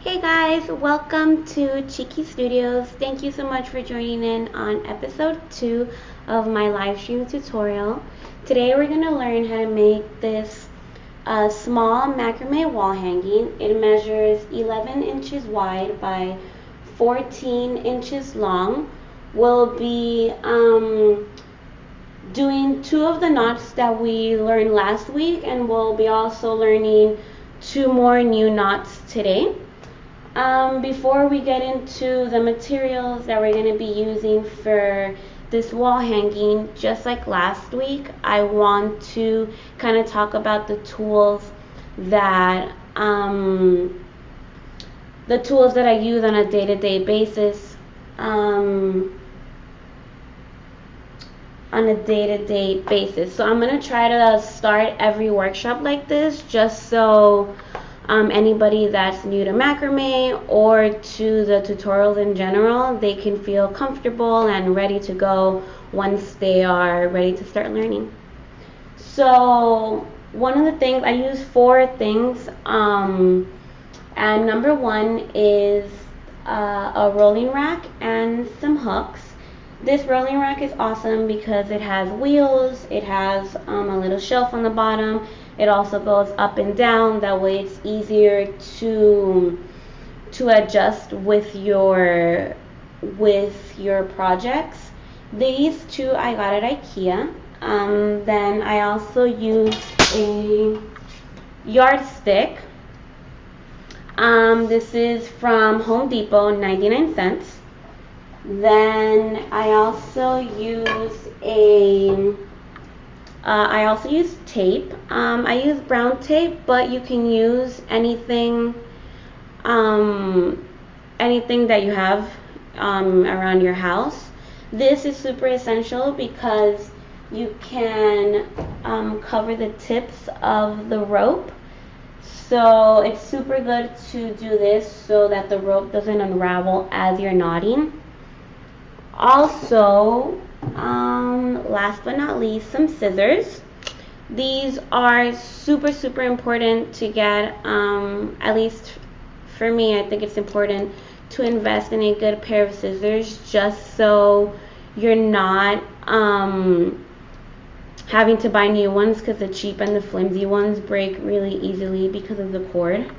Hey guys, welcome to ChiquiStudios. Thank you so much for joining in on episode 2 of my live stream tutorial. Today we're going to learn how to make this small macrame wall hanging. It measures 11 inches wide by 14 inches long. We'll be doing 2 of the knots that we learned last week, and we'll be also learning 2 more new knots today. Before we get into the materials that we're going to be using for this wall hanging, just like last week, I want to kind of talk about the tools that I use on a day-to-day basis. So I'm going to try to start every workshop like this, just so anybody that's new to macrame or to the tutorials in general, they can feel comfortable and ready to go once they are ready to start learning. So one of the things, I use 4 things, and number 1 is a rolling rack and some hooks. This rolling rack is awesome because it has wheels, it has a little shelf on the bottom. It also goes up and down, that way it's easier to adjust with your projects. These 2 I got at IKEA. Then I also use a yardstick. This is from Home Depot, 99 cents. Then I also use tape. I use brown tape, but you can use anything that you have around your house. This is super essential because you can cover the tips of the rope. So it's super good to do this so that the rope doesn't unravel as you're knotting. Also, last but not least, some scissors. These are super important to get. At least for me, I think it's important to invest in a good pair of scissors, just so you're not having to buy new ones, because the cheap and the flimsy ones break really easily because of the cord.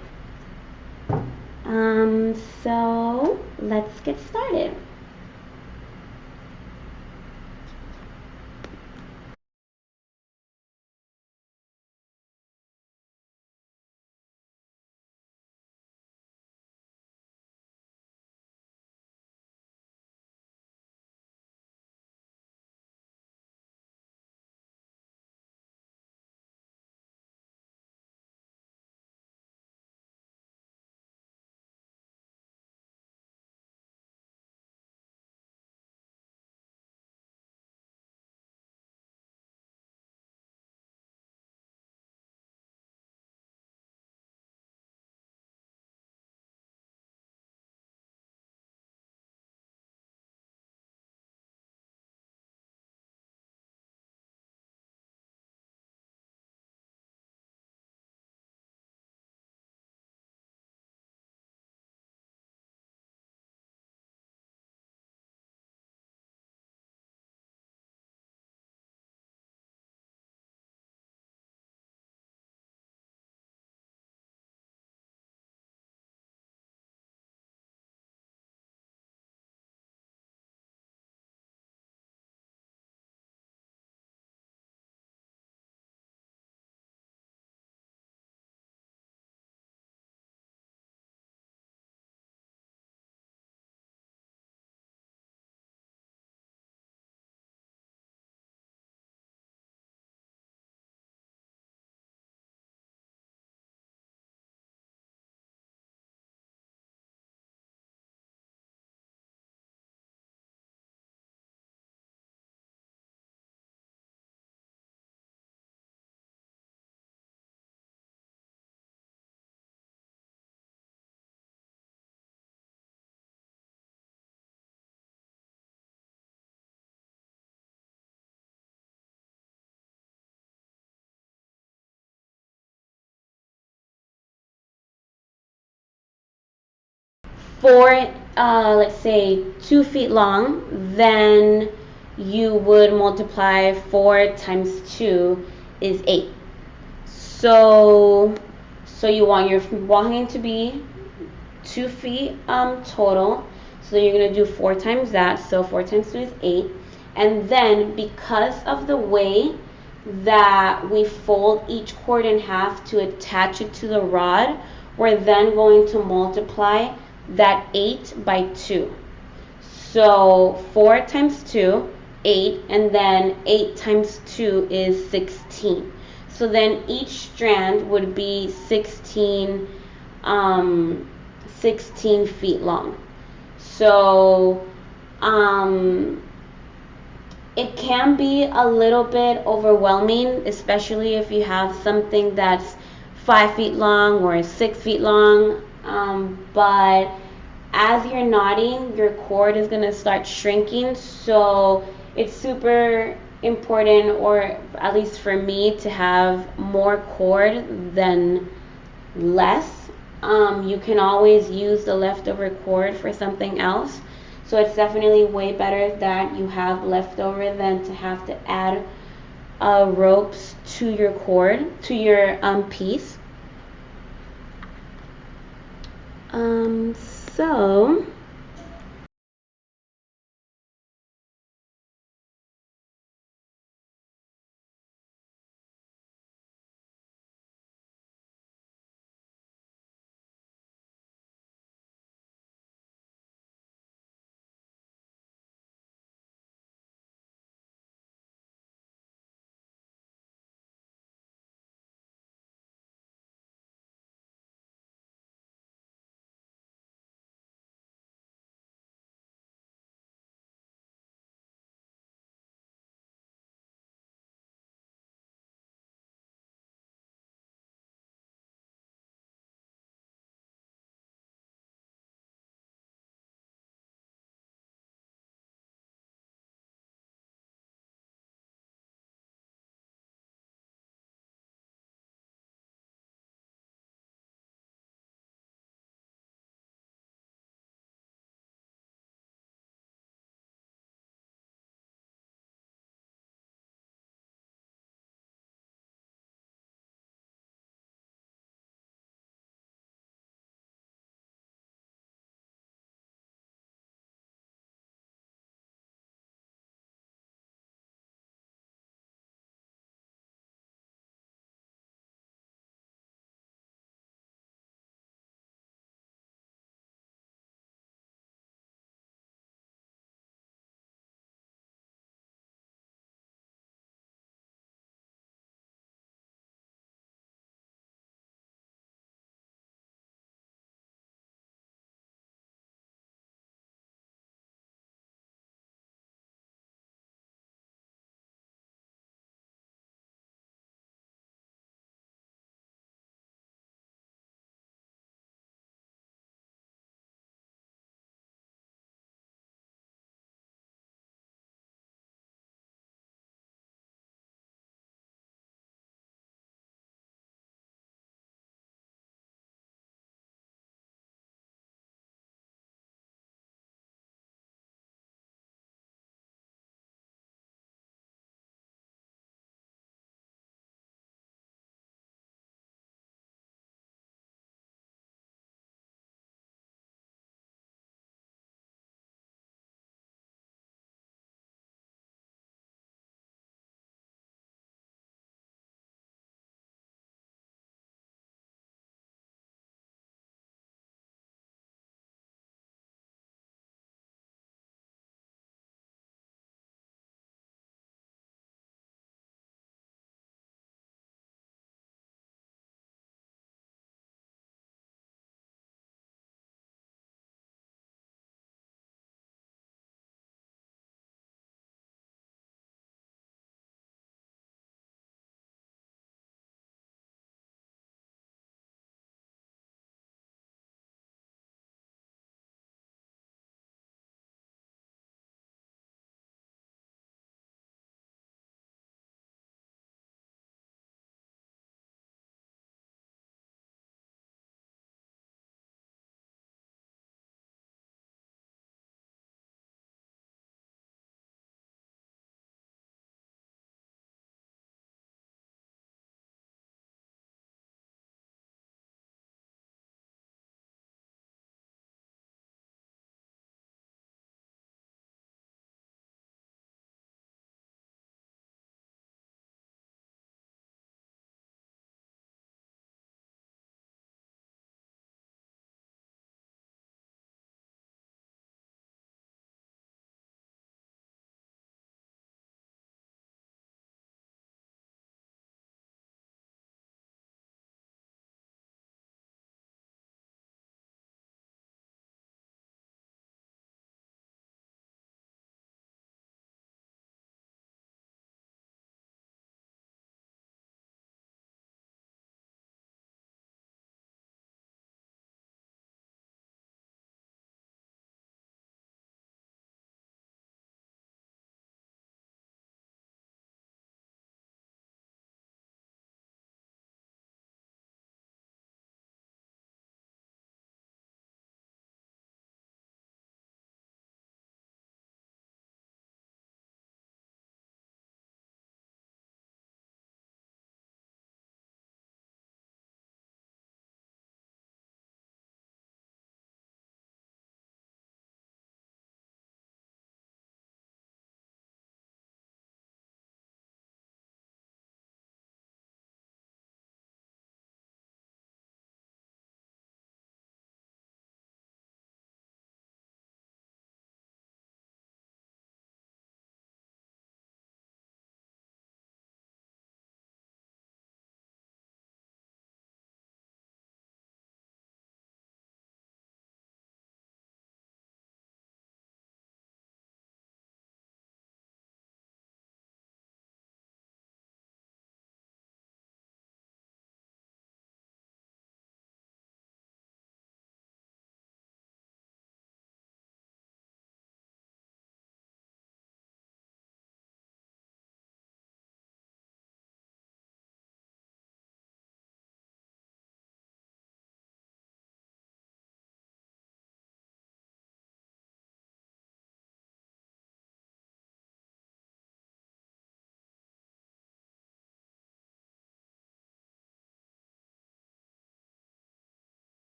So let's get started. for let's say 2 feet long, then you would multiply 4 times 2 is 8. So you want your wall hanging to be 2 feet total. So you're going to do 4 times that. So 4 times 2 is 8. And then because of the way that we fold each cord in half to attach it to the rod, we're then going to multiply that 8 by 2. So 4 times 2, 8, and then 8 times 2 is 16. So then each strand would be 16 feet long. So it can be a little bit overwhelming, especially if you have something that's 5 feet long or 6 feet long. But as you're knotting, your cord is going to start shrinking. So it's super important, or at least for me, to have more cord than less. You can always use the leftover cord for something else. So it's definitely way better that you have leftover than to have to add ropes to your cord, to your piece. So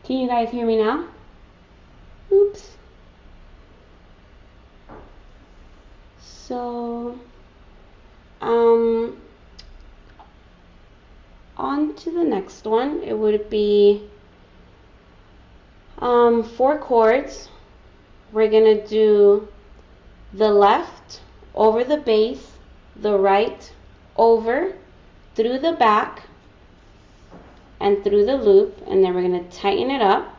Can you guys hear me now? Oops. So, on to the next one. It would be 4 chords. We're gonna do the left over the base, the right over, through the back, and through the loop, and then we're gonna tighten it up.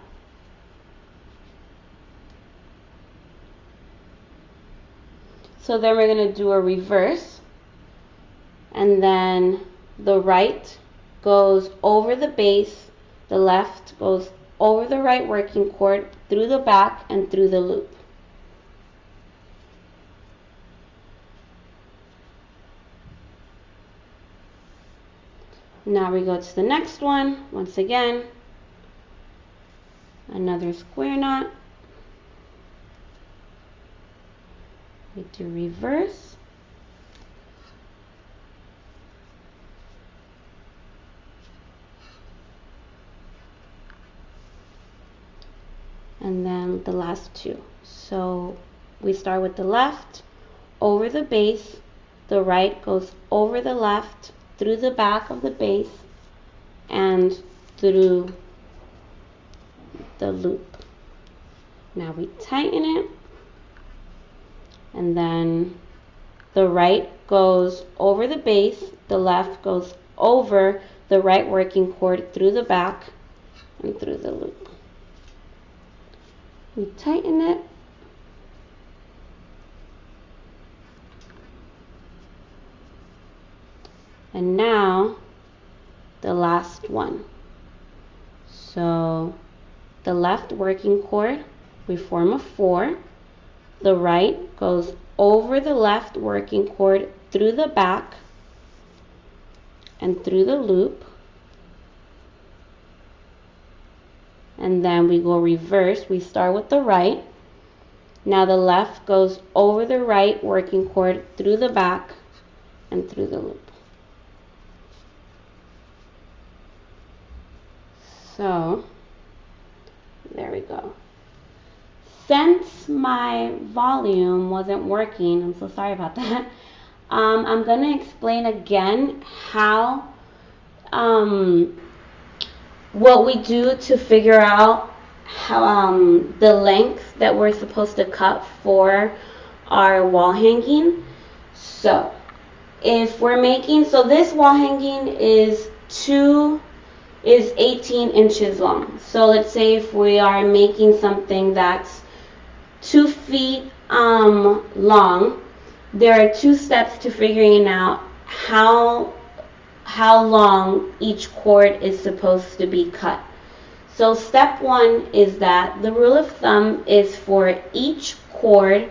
So then we're going to do a reverse, and then the right goes over the base, the left goes over the right working cord, through the back, and through the loop. Now we go to the next one. Once again, another square knot. We do reverse, and then the last 2. So we start with the left over the base, the right goes over the left, through the back of the base, and through the loop. Now we tighten it, and then the right goes over the base, the left goes over the right working cord, through the back, and through the loop. We tighten it, and now the last one. So the left working cord, we form a 4. The right goes over the left working cord, through the back, and through the loop. And then we go reverse. We start with the right. Now the left goes over the right working cord, through the back, and through the loop. So there we go. Since my volume wasn't working, I'm so sorry about that, I'm going to explain again how, what we do to figure out how, the length that we're supposed to cut for our wall hanging. So if we're making, so this wall hanging is 18 inches long. So let's say if we are making something that's 2 feet long, there are 2 steps to figuring out how long each cord is supposed to be cut. So step 1 is that the rule of thumb is for each cord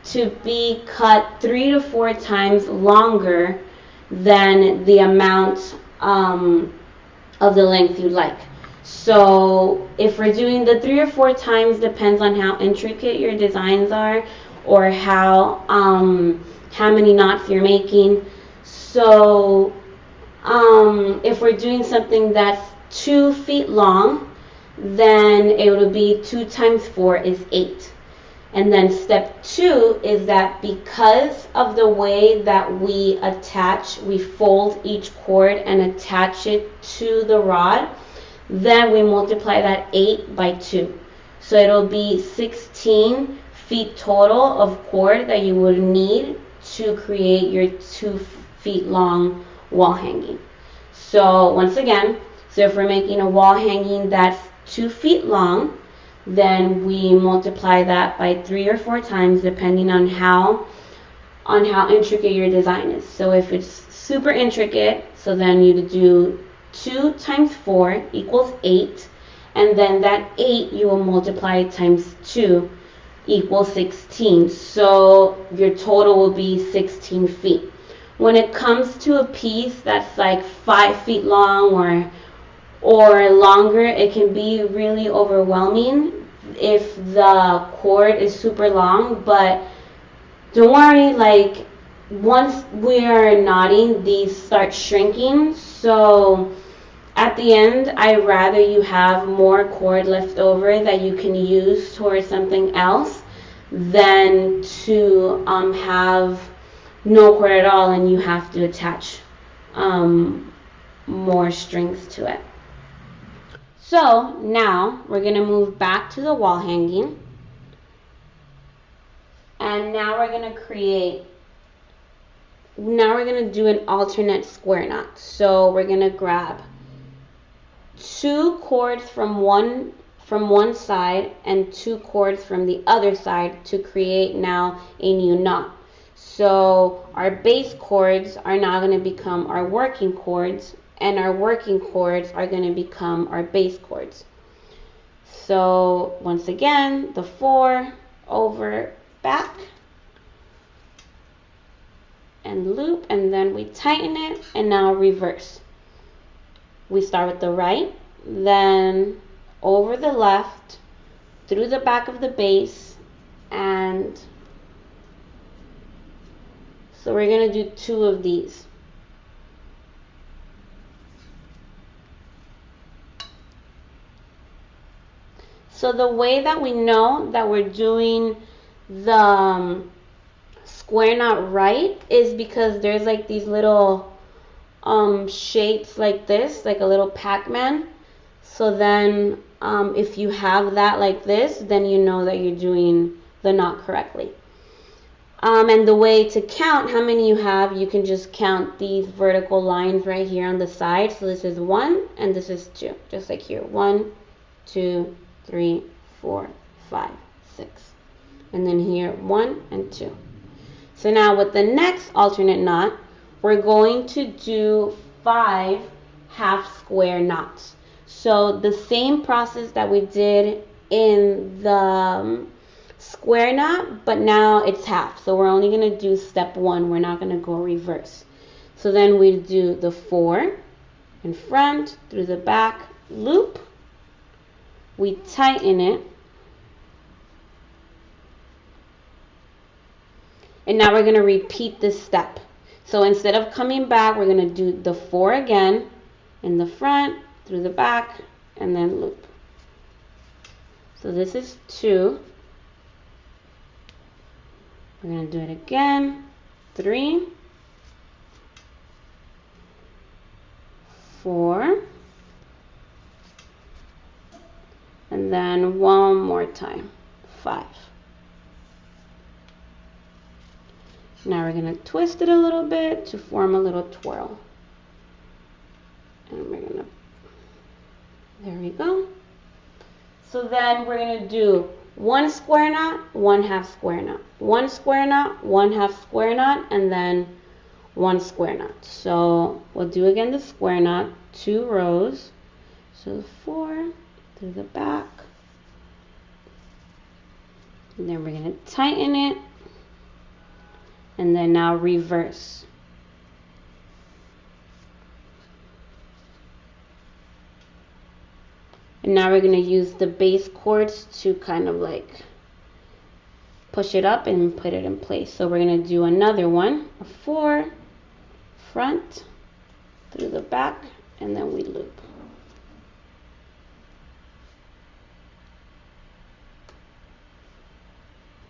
to be cut 3 to 4 times longer than the amount of the length you'd like. So if we're doing the 3 or 4 times, depends on how intricate your designs are, or how many knots you're making. So if we're doing something that's 2 feet long, then it would be 2 times 4 is 8. And then step 2 is that because of the way that we fold each cord and attach it to the rod, then we multiply that 8 by 2. So it'll be 16 feet total of cord that you would need to create your 2 feet long wall hanging. So once again, so if we're making a wall hanging that's 2 feet long, then we multiply that by 3 or 4 times depending on how intricate your design is. So if it's super intricate, so then you do 2 times 4 equals 8, and then that 8 you will multiply times 2 equals 16. So your total will be 16 feet. When it comes to a piece that's like 5 feet long or longer, it can be really overwhelming if the cord is super long. But don't worry, like once we are knotting, these start shrinking. So At the end, I'd rather you have more cord left over that you can use towards something else than to have no cord at all and you have to attach more strings to it. So now we're going to move back to the wall hanging, and now we're going to do an alternate square knot. So we're going to grab 2 cords from one side and 2 cords from the other side to create now a new knot. So our base cords are now going to become our working cords, and our working cords are going to become our base cords. So once again, the 4 over, back, and loop, and then we tighten it, and now reverse. We start with the right, then over the left, through the back of the base, and so we're going to do 2 of these. So the way that we know that we're doing the square knot right is because there's like these little shapes like this, like a little Pac-Man. So then if you have that like this, then you know that you're doing the knot correctly. And the way to count how many you have, you can just count these vertical lines right here on the side. So this is 1 and this is 2, just like here. 1, 2, 3, 4, 5, 6. And then here 1 and 2. So now with the next alternate knot, we're going to do 5 half square knots. So the same process that we did in the square knot, but now it's half. So we're only going to do step 1. We're not going to go reverse. So then we do the 4 in front, through the back, loop. We tighten it. And now we're going to repeat this step. So instead of coming back, we're going to do the 4 again, in the front, through the back, and then loop. So this is 2. We're going to do it again. 3, 4, and then one more time, 5. Now we're going to twist it a little bit to form a little twirl. And we're going to, there we go. So then we're going to do 1 square knot, 1 half square knot, 1 square knot, 1 half square knot, and then 1 square knot. So we'll do again the square knot, 2 rows. So 4 through the back. And then we're going to tighten it. And then now reverse. And now we're going to use the base cords to kind of like push it up and put it in place. So we're going to do another one, a 4, front, through the back, and then we loop.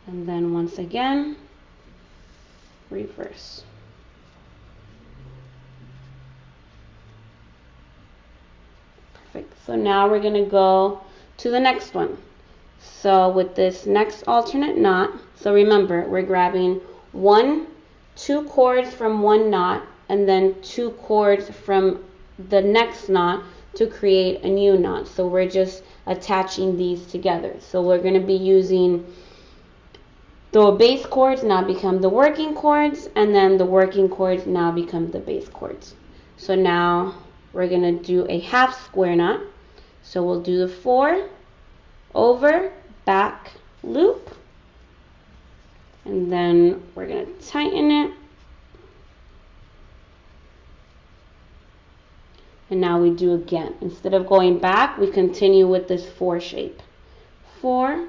And then once again, reverse. Perfect. So now we're going to go to the next one. So with this next alternate knot, so remember, we're grabbing 2 cords from one knot and then 2 cords from the next knot to create a new knot. So we're just attaching these together. So we're going to be using the base cords now become the working cords, and then the working cords now become the base cords. So now we're going to do a half square knot. So we'll do the 4 over, back, loop, and then we're going to tighten it. And now we do again. Instead of going back, we continue with this 4 shape. 4.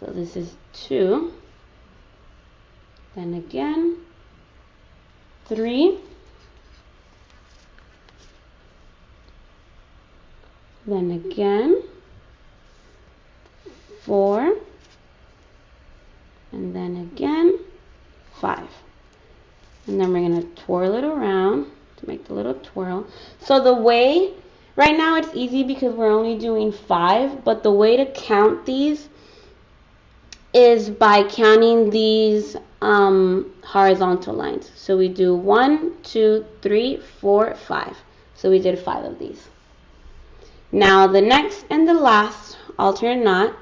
So this is 2. Then again, 3. then again 4, and then again 5. And then we're going to twirl it around to make the little twirl. So the way, right now it's easy because we're only doing 5, but the way to count these is by counting these horizontal lines. So we do 1, 2, 3, 4, 5. So we did 5 of these. Now the next and the last alternate knot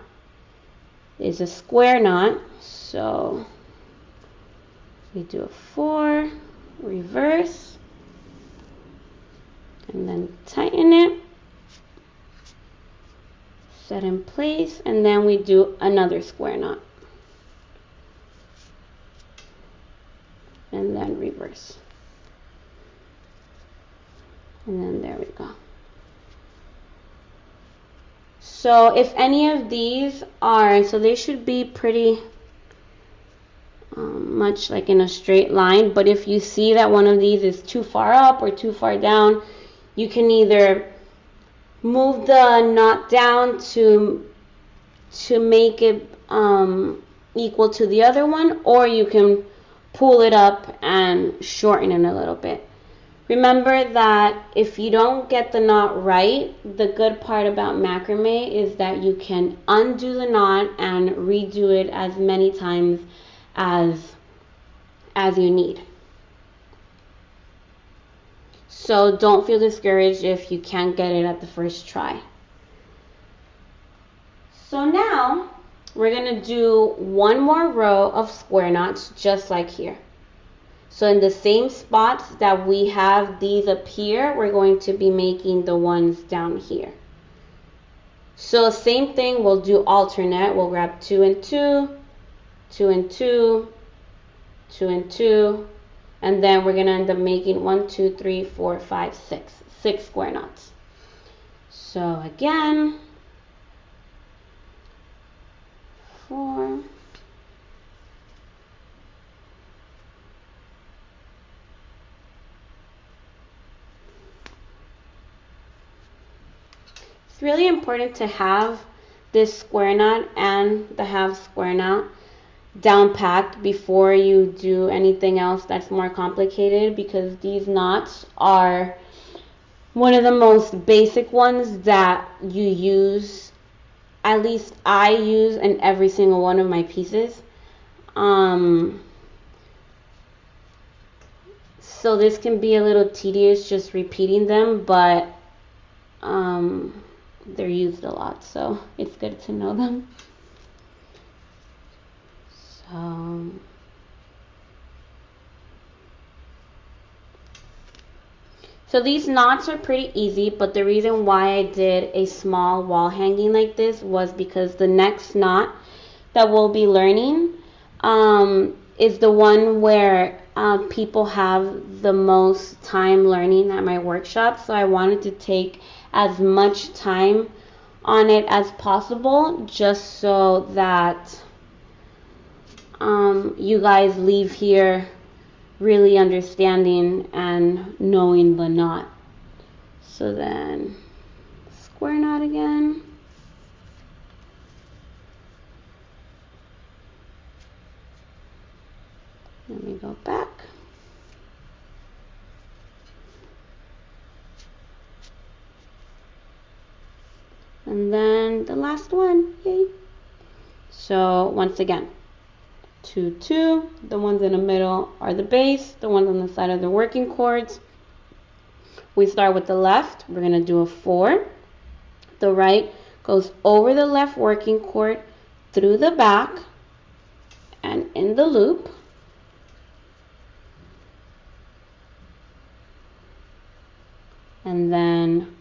is a square knot. So we do a 4, reverse, and then tighten it, set in place, and then we do another square knot, and then reverse, and then there we go. So if any of these are, so they should be pretty much like in a straight line, but if you see that one of these is too far up or too far down, you can either move the knot down to make it equal to the other one, or you can pull it up and shorten it a little bit. Remember that if you don't get the knot right, the good part about macrame is that you can undo the knot and redo it as many times as you need. So don't feel discouraged if you can't get it at the first try. So now we're going to do one more row of square knots just like here. So in the same spots that we have these up here, we're going to be making the ones down here. So same thing, we'll do alternate. We'll grab 2 and 2, 2 and 2, 2 and 2, and then we're going to end up making 1, 2, 3, 4, 5, 6 square knots. So again, 4, it's really important to have this square knot and the half square knot down packed before you do anything else that's more complicated, because these knots are one of the most basic ones that you use, at least I use, in every single one of my pieces. So this can be a little tedious just repeating them, but they're used a lot, so it's good to know them. So these knots are pretty easy, but the reason why I did a small wall hanging like this was because the next knot that we'll be learning is the one where people have the most time learning at my workshop. So I wanted to take as much time on it as possible, just so that you guys leave here really understanding and knowing the knot. So then square knot again. Let me go back. And then the last one, yay. So once again, 2, 2, the ones in the middle are the base, the ones on the side are the working chords. We start with the left, we're going to do a 4. The right goes over the left working chord, through the back, and in the loop. And then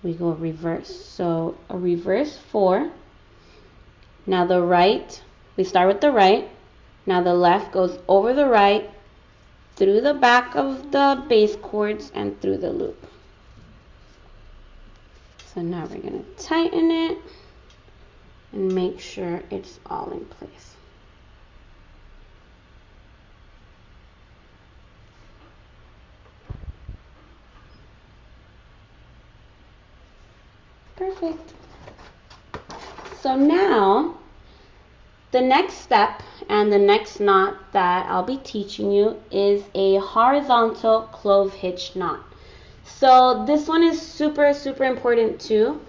we go reverse. So a reverse 4. Now the right, we start with the right. Now the left goes over the right, through the back of the bass chords, and through the loop. So now we're going to tighten it and make sure it's all in place. Perfect. So now, the next step and the next knot that I'll be teaching you is a horizontal clove hitch knot. So this one is super, super important too.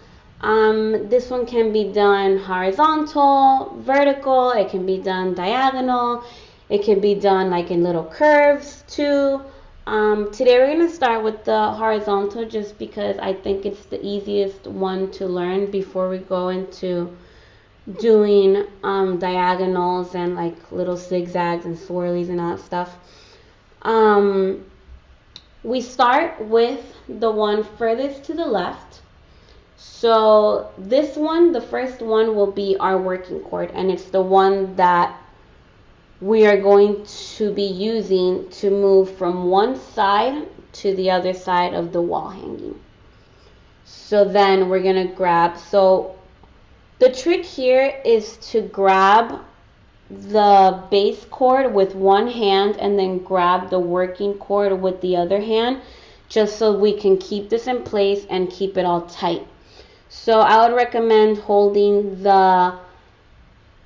This one can be done horizontal, vertical, it can be done diagonal, it can be done like in little curves too. Today we're going to start with the horizontal just because I think it's the easiest one to learn before we go into doing diagonals and like little zigzags and swirlies and all that stuff. We start with the one furthest to the left. So this one, the first one, will be our working cord, and it's the one that we are going to be using to move from one side to the other side of the wall hanging. So then we're going to grab, so the trick here is to grab the base cord with one hand and then grab the working cord with the other hand, just so we can keep this in place and keep it all tight. So I would recommend holding the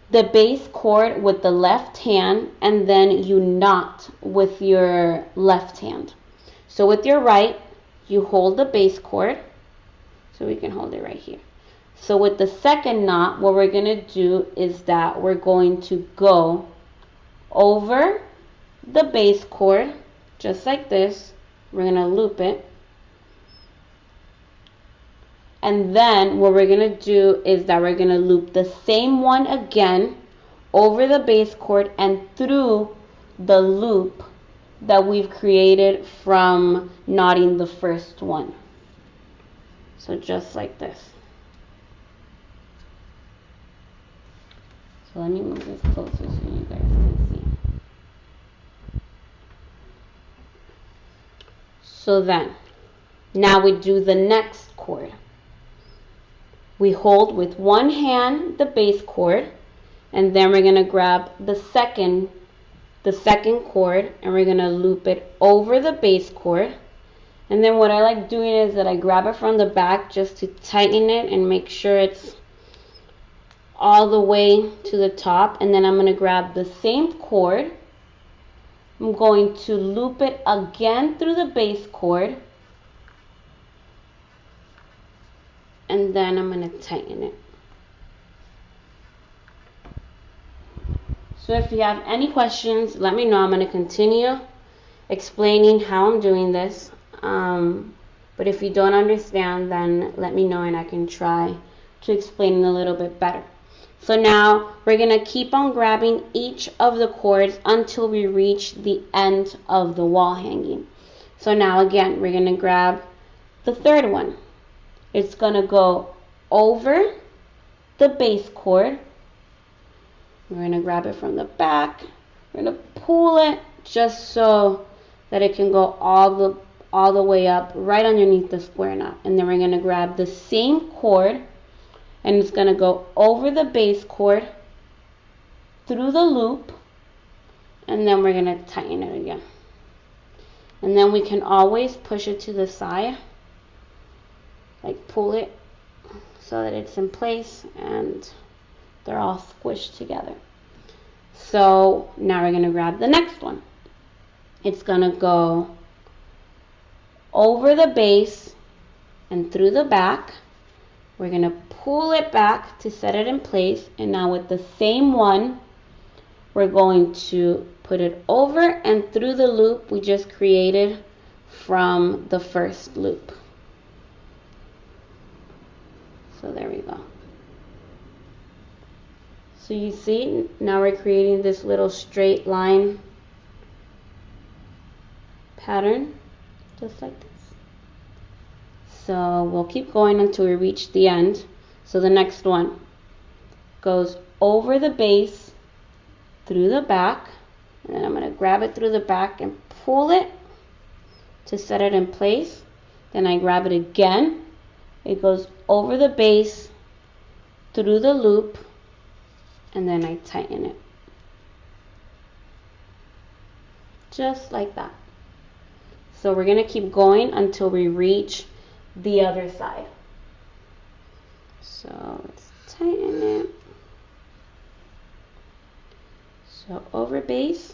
base cord with the left hand and then you knot with your left hand. So with your right, you hold the base cord. So we can hold it right here. So with the second knot, what we're going to do is that we're going to go over the base cord, just like this. We're going to loop it. And then what we're going to do is that we're going to loop the same one again over the base cord and through the loop that we've created from knotting the first one. So just like this. So let me move this closer so you guys can see. So then, now we do the next cord. We hold with one hand the base cord, and then we're going to grab the second cord, and we're going to loop it over the base cord. And then what I like doing is that I grab it from the back just to tighten it and make sure it's all the way to the top. And then I'm going to grab the same cord. I'm going to loop it again through the base cord. And then I'm going to tighten it. So if you have any questions, let me know. I'm going to continue explaining how I'm doing this. But if you don't understand, then let me know and I can try to explain it a little bit better. So now we're going to keep on grabbing each of the cords until we reach the end of the wall hanging. So now again, we're going to grab the third one. It's going to go over the base cord. We're going to grab it from the back. We're going to pull it just so that it can go all the way up right underneath the square knot. And then we're going to grab the same cord and it's going to go over the base cord through the loop, and then we're going to tighten it again. And then we can always push it to the side, like pull it so that it's in place and they're all squished together. So now we're going to grab the next one. It's going to go over the base and through the back. We're going to pull it back to set it in place. And now with the same one, we're going to put it over and through the loop we just created from the first loop. So there we go. So you see, now we're creating this little straight line pattern, just like this. So we'll keep going until we reach the end. So the next one goes over the base, through the back, and then I'm going to grab it through the back and pull it to set it in place. Then I grab it again. It goes over the base, through the loop, and then I tighten it. Just like that. So we're going to keep going until we reach the other side. So let's tighten it. So over base,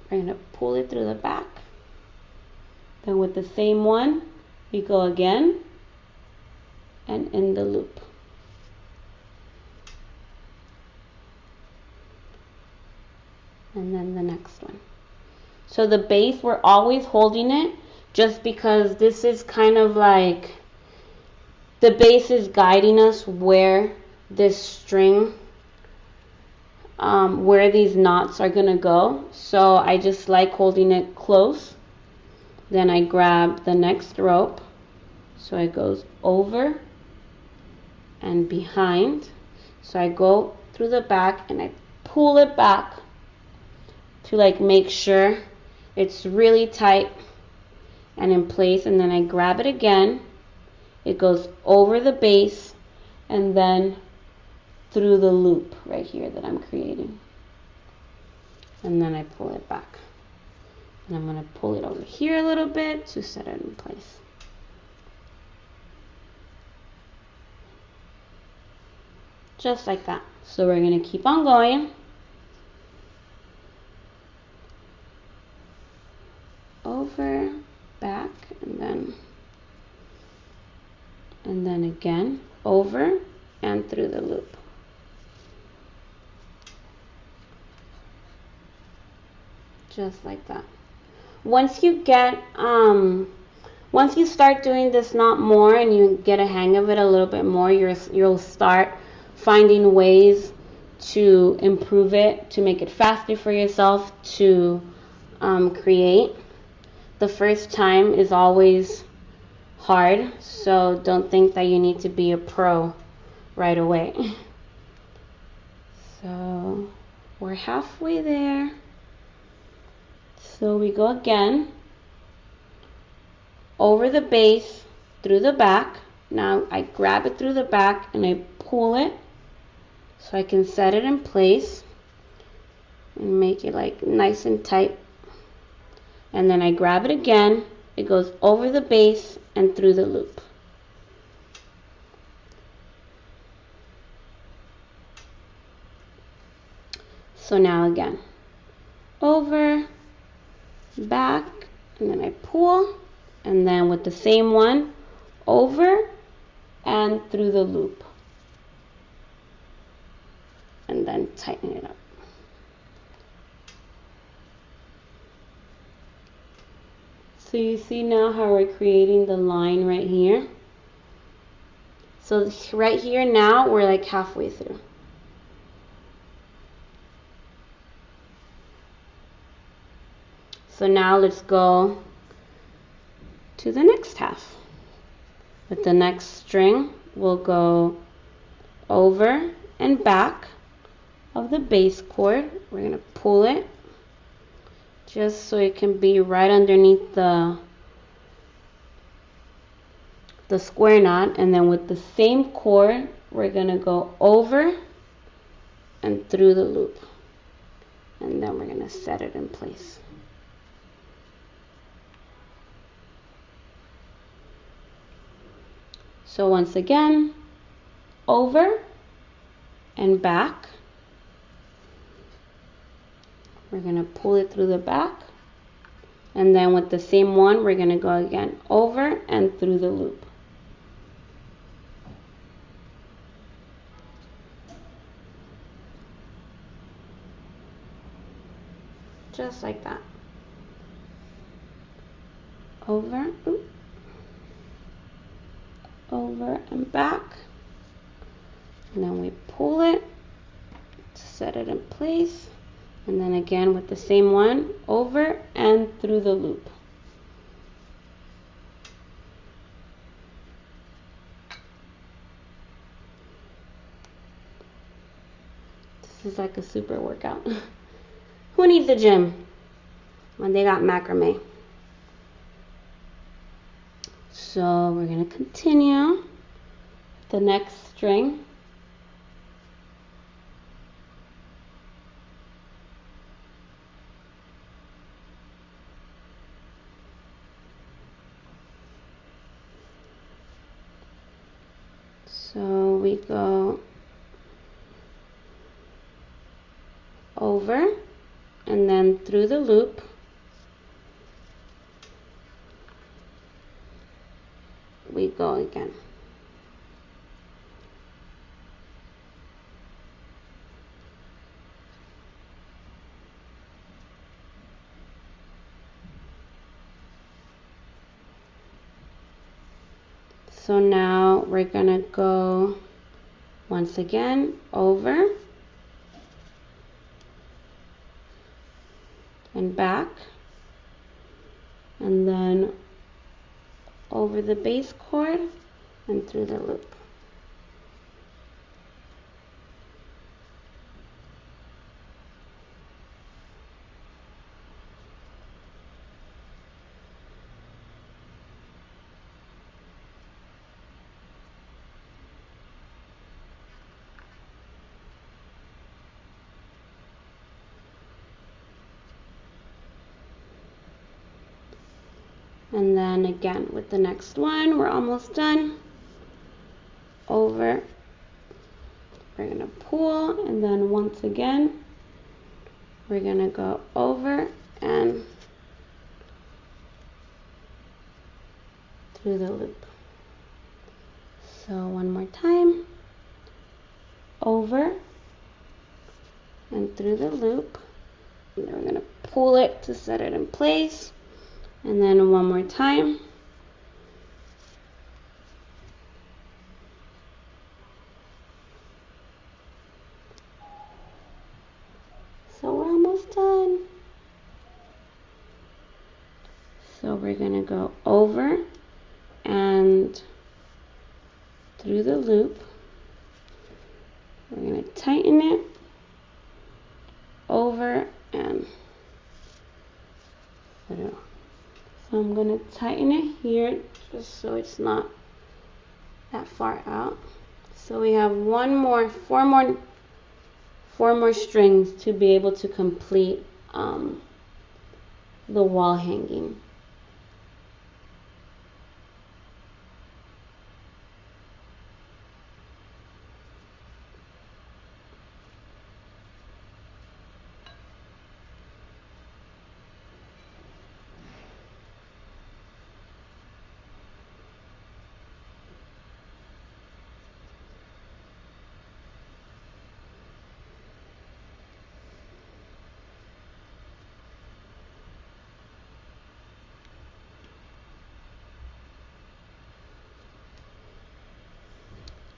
we're going to pull it through the back. Then with the same one, we go again and in the loop. And then the next one. So the base, we're always holding it just because this is kind of like the base is guiding us where this string, where these knots are gonna go. So I just like holding it close. Then I grab the next rope. So it goes over and behind. So I go through the back and I pull it back to like make sure it's really tight and in place, and then I grab it again. It goes over the base and then through the loop right here that I'm creating. And then I pull it back. And I'm going to pull it over here a little bit to set it in place. Just like that. So we're going to keep on going. Over, back, and then again over and through the loop. Just like that. Once you start doing this knot more and you get a hang of it a little bit more, you'll start finding ways to improve it, to make it faster for yourself to create. The first time is always hard, so don't think that you need to be a pro right away. So we're halfway there. So we go again over the base through the back. Now I grab it through the back and I pull it so I can set it in place and make it like nice and tight. And then I grab it again. It goes over the base and through the loop. So now again, over, back, and then I pull, and then with the same one, over and through the loop. And then tighten it up. So you see now how we're creating the line right here. So right here now we're like halfway through. So now let's go to the next half. With the next string, we'll go over and back of the base cord. We're going to pull it just so it can be right underneath the square knot, and then with the same cord we're going to go over and through the loop, and then we're going to set it in place. So once again, over and back. We're going to pull it through the back, and then with the same one we're going to go again over and through the loop. Just like that. Over, over and back, and then we pull it to set it in place. And then again with the same one, over and through the loop. This is like a super workout. Who needs a gym when they got macrame? So we're going to continue the next string. So we go over and then through the loop. We go again. So now we're gonna go once again over and back, and then over the base cord and through the loop. And then again with the next one, we're almost done. Over, we're gonna pull, and then once again, we're gonna go over and through the loop. So one more time, over and through the loop. And then we're gonna pull it to set it in place. And then one more time. So we're almost done. So we're gonna go over and through the loop. We're gonna tighten it, over and through. So I'm gonna tighten it here just so it's not that far out. So we have four more strings to be able to complete the wall hanging.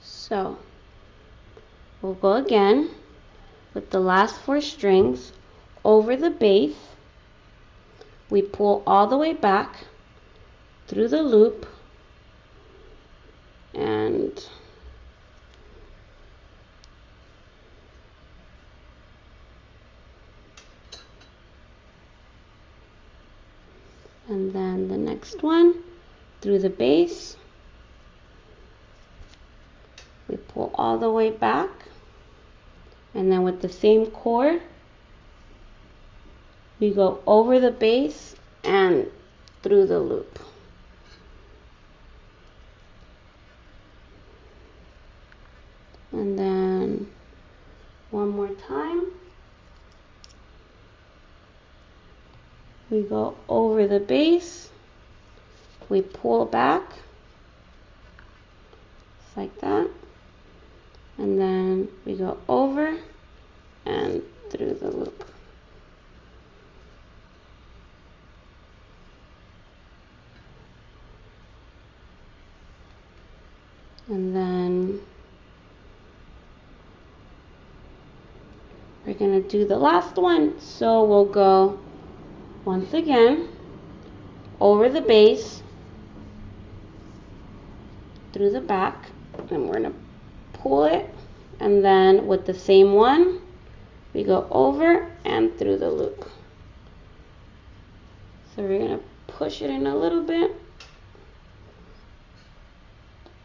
So we'll go again with the last 4 strings over the base. We pull all the way back through the loop and then the next one through the base. We pull all the way back, and then with the same cord, we go over the base and through the loop. And then one more time. We go over the base, we pull back, just like that. And then we go over and through the loop. And then we're going to do the last one. So we'll go once again over the base, through the back, and we're going to pull it, and then with the same one we go over and through the loop. So we're going to push it in a little bit,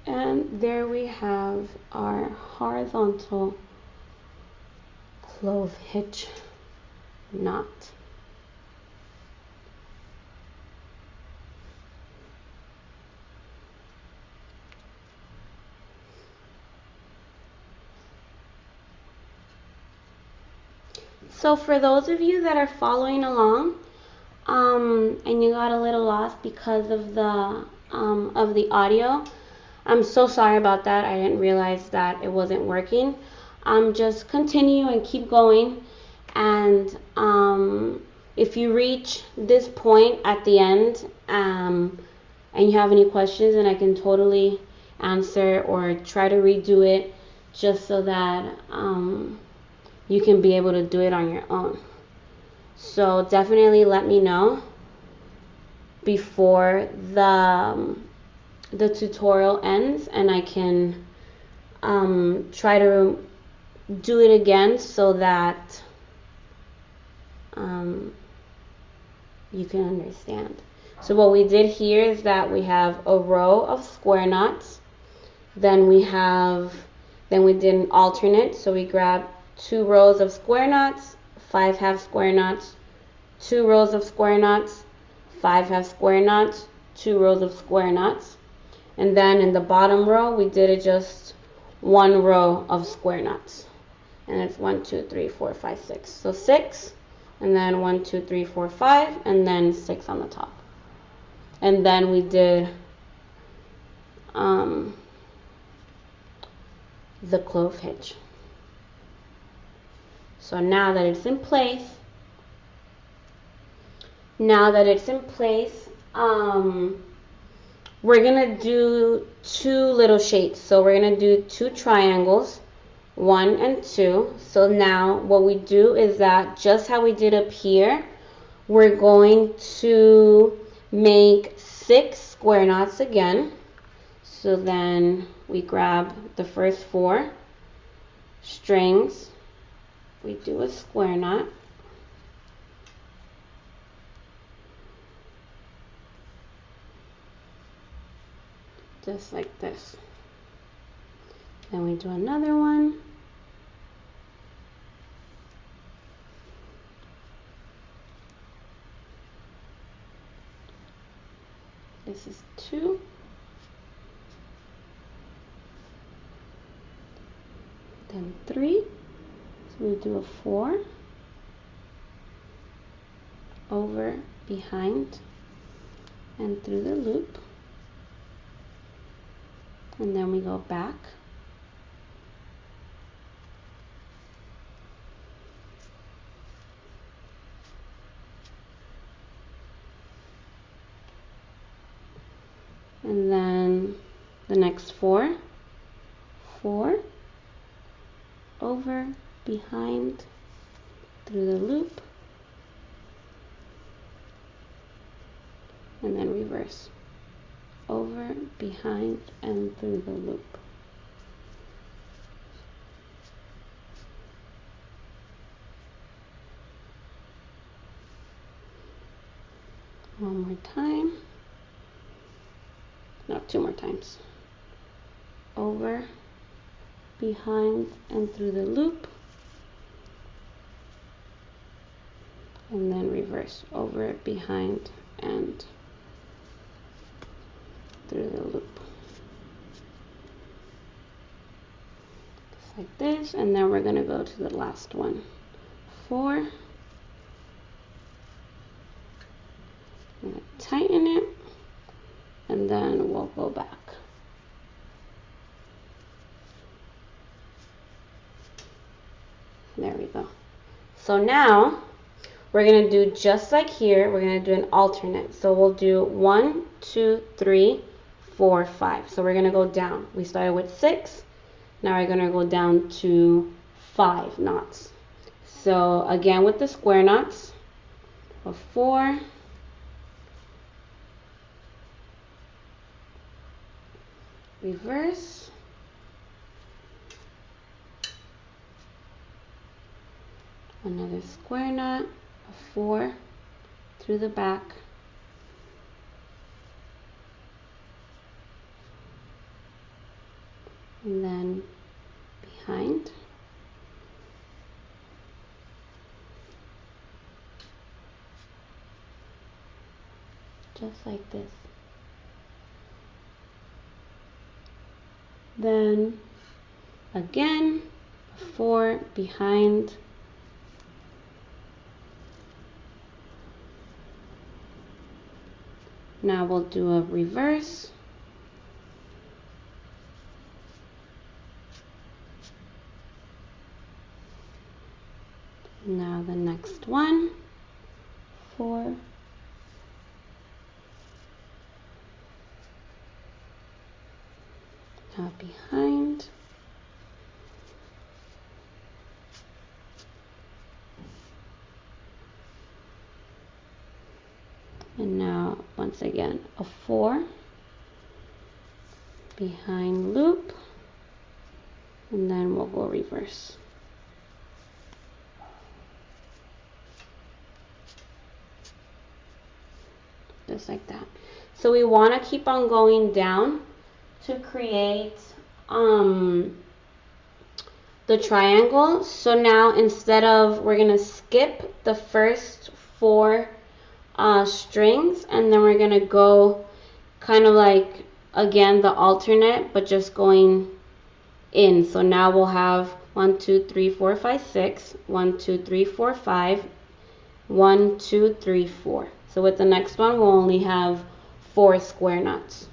and there we have our horizontal clove hitch knot. So for those of you that are following along, and you got a little lost because of the audio, I'm so sorry about that. I didn't realize that it wasn't working. Just continue and keep going, and if you reach this point at the end, and you have any questions, then I can totally answer or try to redo it, just so that you can be able to do it on your own. So definitely let me know before the tutorial ends, and I can try to do it again so that you can understand. So what we did here is that we have a row of square knots, then we did an alternate, so we grabbed 2 rows of square knots, 5 half square knots, 2 rows of square knots, 5 half square knots, 2 rows of square knots, and then in the bottom row we did it just 1 row of square knots, and it's 1, 2, 3, 4, 5, 6. So 6, and then 1, 2, 3, 4, 5, and then 6 on the top, and then we did the clove hitch. So now that it's in place, we're gonna do 2 little shapes. So we're gonna do 2 triangles, 1 and 2. So now what we do is that just how we did up here, we're going to make 6 square knots again. So then we grab the first 4 strings, we do a square knot, just like this. Then we do another one, this is 2, then 3, so we do a 4, over, behind, and through the loop, and then we go back, and then the next 4, 4, over, behind, through the loop, and then reverse, over, behind, and through the loop. One more time, no, 2 more times, over, behind, and through the loop, and then reverse, over, behind, and through the loop, just like this. And then we're going to go to the last one, 4, I'm going to tighten it, and then we'll go back. There we go. So now we're going to do just like here, we're going to do an alternate. So we'll do 1, 2, 3, 4, 5. So we're going to go down. We started with 6. Now we're going to go down to 5 knots. So again with the square knots, a 4, reverse, another square knot, a 4 through the back, and then behind, just like this. Then again, 4 behind, Now we'll do a reverse. Now the next one, 4, now behind, and now once again a 4, behind loop, and then we'll go reverse. Just like that. So we want to keep on going down to create the triangle. So now instead of, we're going to skip the first 4 strings, and then we're going to go kind of like, again, the alternate, but just going in. So now we'll have 1, 2, 3, 4, 5, 6, 1, 2, 3, 4, 5, 1, 2, 3, 4. So with the next one, we'll only have 4 square knots.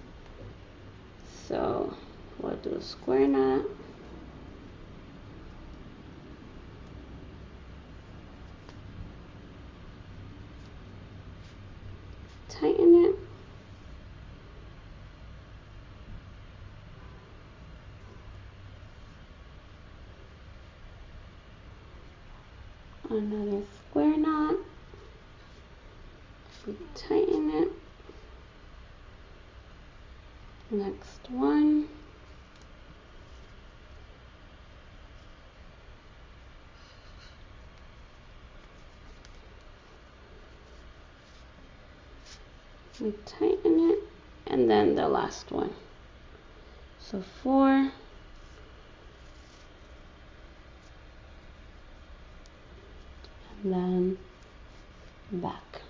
So we'll do a square knot. Tighten it. Another square knot. We tighten it. Next one. We tighten it, and then the last one. So 4. And then back.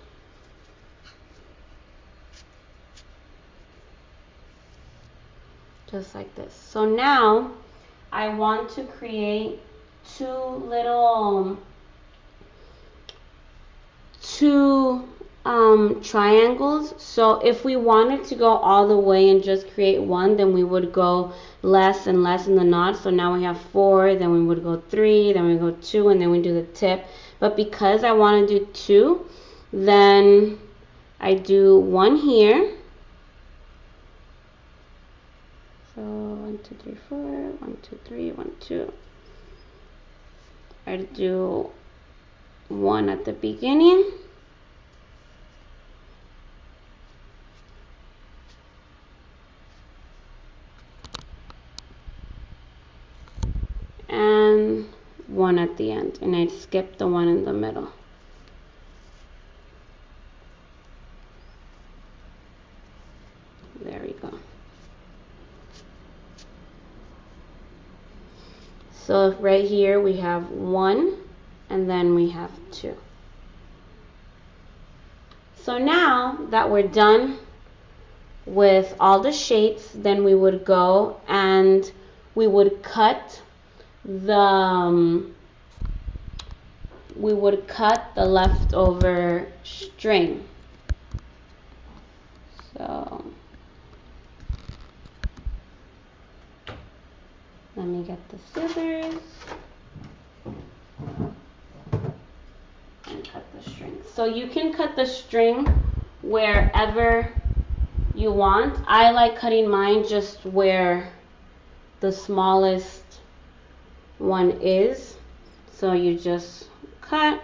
Just like this. So now I want to create two triangles. So if we wanted to go all the way and just create one, then we would go less and less in the knot. So now we have 4, then we would go 3, then we go 2, and then we do the tip. But because I want to do 2, then I do 1 here. So 1, 2, 3, 4, 1, 2, 3, 1, 2. I do 1 at the beginning. And 1 at the end, and I skip the one in the middle. There we go. So right here we have 1, and then we have 2. So now that we're done with all the shapes, then we would go and we would cut the leftover string. So let me get the scissors and cut the string. So you can cut the string wherever you want. I like cutting mine just where the smallest one is. So you just cut,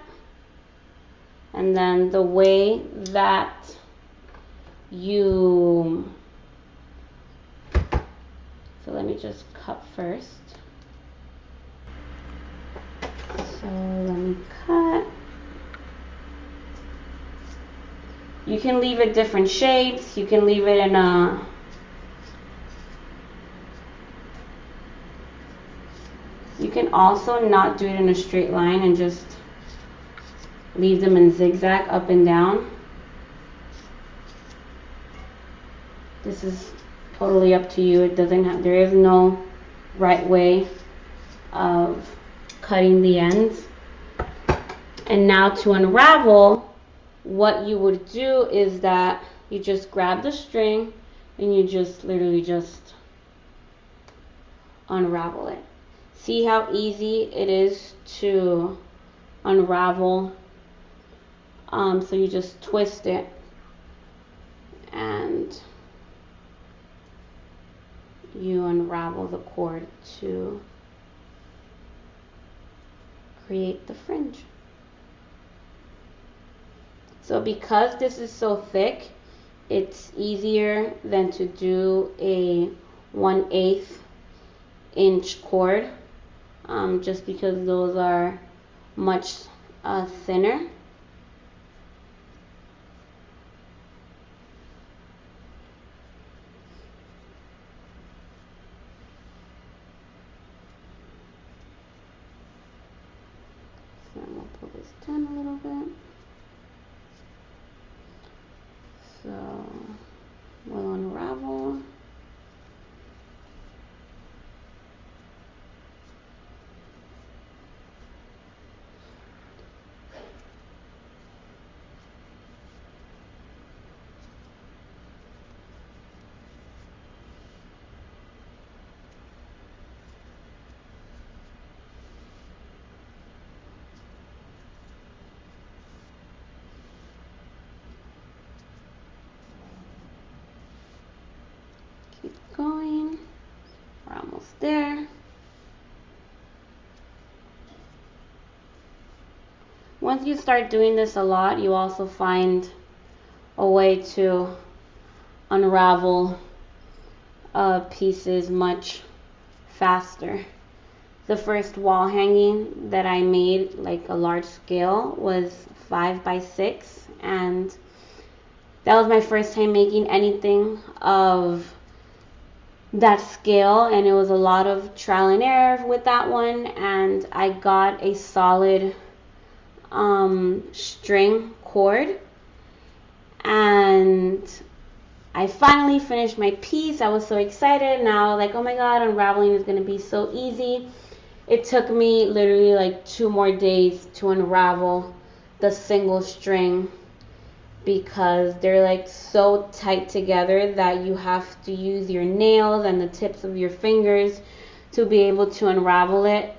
and then the way that you, so let me just cut first. So let me cut. You can leave it different shapes. You can leave it in a, you can also not do it in a straight line and just leave them in zigzag up and down. This is totally up to you. It doesn't have, there is no right way of cutting the ends. And now to unravel, what you would do is that You just grab the string and you just literally just unravel it. See how easy it is to unravel. So you just twist it and you unravel the cord to create the fringe. So because this is so thick, it's easier than to do a 1/8 inch cord, just because those are much thinner. So I'm going to pull this down a little bit. So we'll unravel. Keep going. We're almost there. Once you start doing this a lot, you also find a way to unravel pieces much faster. The first wall hanging that I made, like a large scale, was 5 by 6, and that was my first time making anything of that scale, and it was a lot of trial and error with that one, and I got a solid string cord, and I finally finished my piece. I was so excited. Now, like, oh my god, unraveling is going to be so easy. It took me literally like 2 more days to unravel the single string, because they're like so tight together that you have to use your nails and the tips of your fingers to be able to unravel it.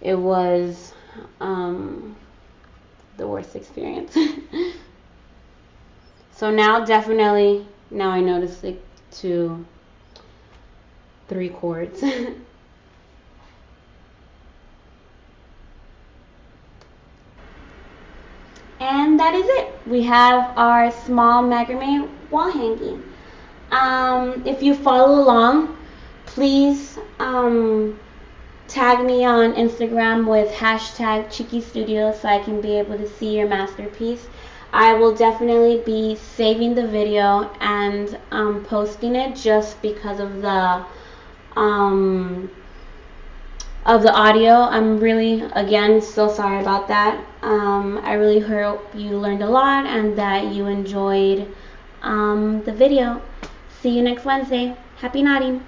It was the worst experience. So now definitely, now I know to stick to 3 cords. And that is it. We have our small macrame wall hanging. If you follow along, please tag me on Instagram with hashtag ChiquiStudios so I can be able to see your masterpiece. I will definitely be saving the video and posting it, just because of the audio. I'm really, again, so sorry about that. I really hope you learned a lot and that you enjoyed the video. See you next Wednesday. Happy knotting.